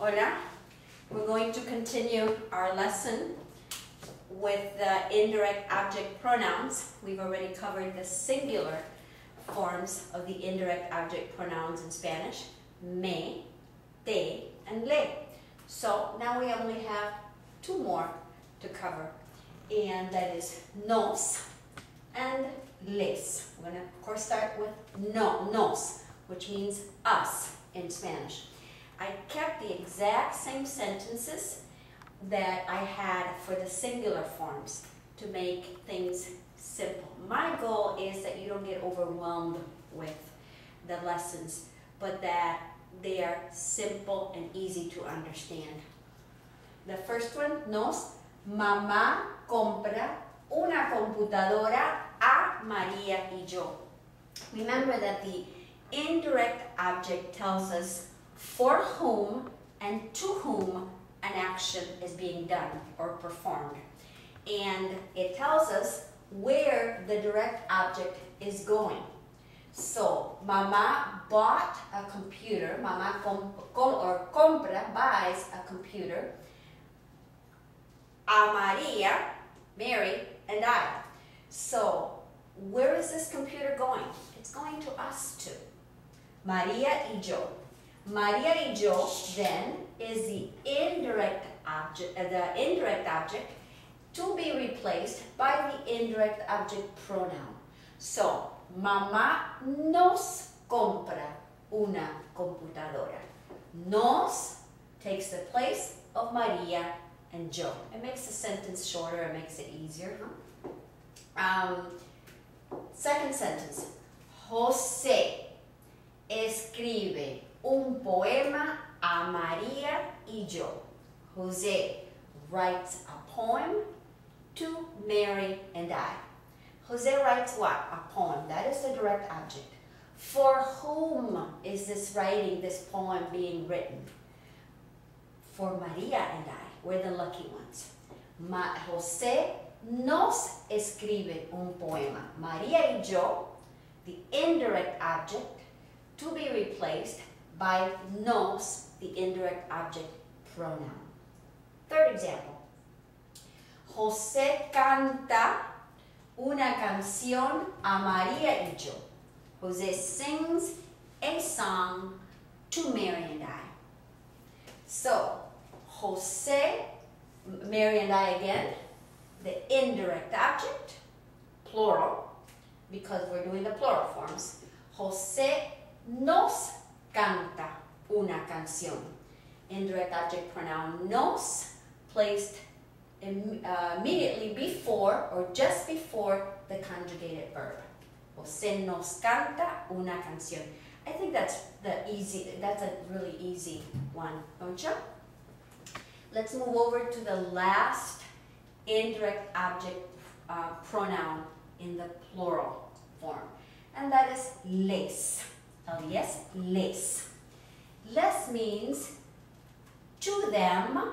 Hola. We're going to continue our lesson with the indirect object pronouns. We've already covered the singular forms of the indirect object pronouns in Spanish, me, te, and le. So now we only have two more to cover, and that is nos and les. We're going to, of course, start with nos, which means us in Spanish. I kept the exact same sentences that I had for the singular forms to make things simple. My goal is that you don't get overwhelmed with the lessons, but that they are simple and easy to understand. The first one, nos, mamá compra una computadora a María y yo. Remember that the indirect object tells us for whom and to whom an action is being done or performed. And it tells us where the direct object is going. So, mamá bought a computer, mamá compra, buys a computer, a María, Mary, and I. So, where is this computer going? It's going to us two. María y yo. María y yo, then, is the indirect object to be replaced by the indirect object pronoun. So, mamá nos compra una computadora. Nos takes the place of María and yo. It makes the sentence shorter, it makes it easier. Second sentence, José escribe un poema a María y yo. José writes a poem to Mary and I. José writes what? A poem. That is the direct object. For whom is this writing, this poem being written? For María and I. We're the lucky ones. José nos escribe un poema. María y yo, the indirect object, to be replaced by nos, the indirect object pronoun. Third example. José canta una canción a María y yo. José sings a song to Mary and I. So, José, Mary and I again, the indirect object, plural, because we're doing the plural forms. José nos canta una canción. Indirect object pronoun nos placed immediately before or just before the conjugated verb. José nos canta una canción. I think that's a really easy one, don't you? Let's move over to the last indirect object pronoun in the plural form, and that is les. Yes, les. Les means to them,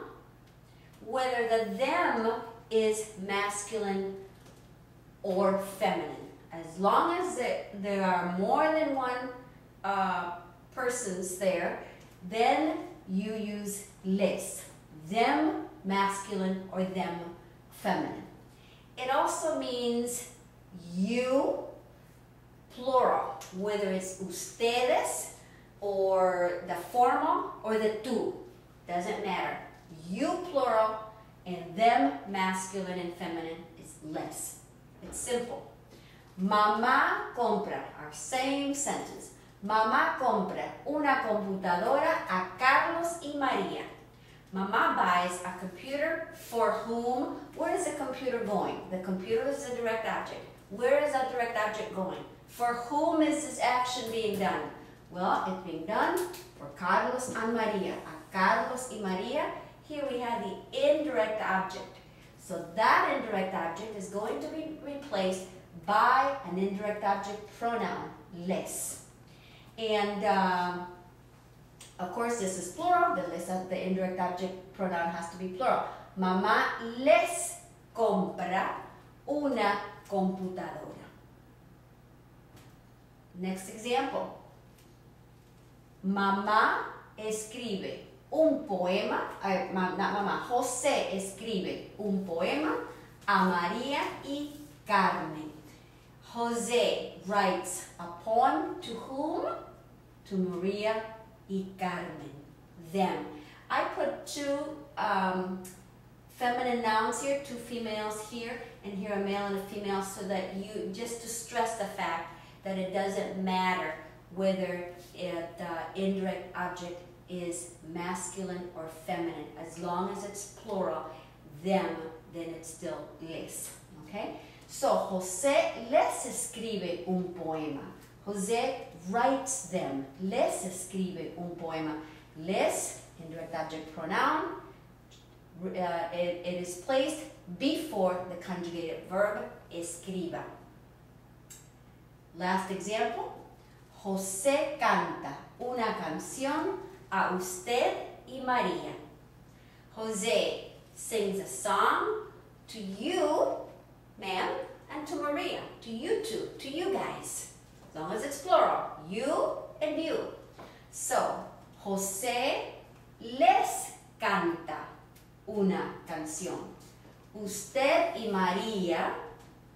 whether the them is masculine or feminine. As long as there are more than one persons there, then you use les. Them masculine or them feminine. It also means you, plural, whether it's ustedes or the formal or the tú, doesn't matter. You, plural, and them, masculine and feminine, is les. It's simple. Mamá compra, our same sentence. Mamá compra una computadora a Carlos y María. Mamá buys a computer for whom? Where is the computer going? The computer is the direct object. Where is that direct object going? For whom is this action being done? Well, it's being done for Carlos and María. A Carlos y María. Here we have the indirect object. So that indirect object is going to be replaced by an indirect object pronoun, les. And of course, this is plural. The indirect object pronoun has to be plural. Mamá les compra una computadora. Next example. Mamá escribe un poema, José escribe un poema a María y Carmen. José writes a poem to whom? To Maria y Carmen, them. I put two feminine nouns here, two females here, and here a male and a female, so that you, just to stress the fact that it doesn't matter whether the indirect object is masculine or feminine. As long as it's plural, them, then it's still les, okay? So, José les escribe un poema. José writes them. Les escribe un poema. Les, indirect object pronoun, it is placed before the conjugated verb escriba. Last example. José canta una canción a usted y María. José sings a song to you, ma'am, and to Maria, to you two, to you guys. As long as it's plural, you and you. So, José les canta una canción. Usted y María,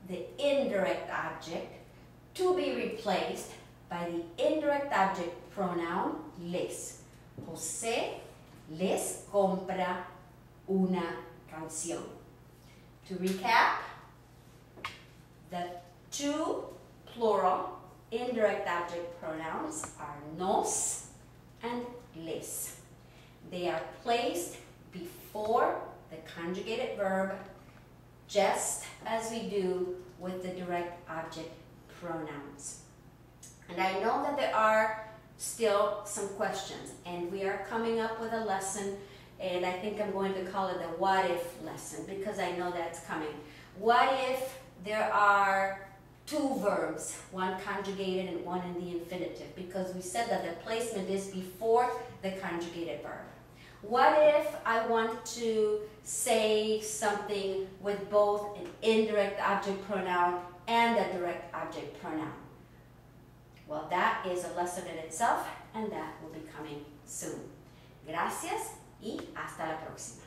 the indirect object, to be replaced by the indirect object pronoun les. José les compra una canción. To recap, the two plural indirect object pronouns are nos and les. They are placed before the conjugated verb, just as we do with the direct object pronouns. And I know that there are still some questions, and we are coming up with a lesson, and I think I'm going to call it the what if lesson, because I know that's coming. What if there are two verbs, one conjugated and one in the infinitive, because we said that the placement is before the conjugated verb. What if I want to say something with both an indirect object pronoun and a direct object pronoun? Well, that is a lesson in itself, and that will be coming soon. Gracias y hasta la próxima.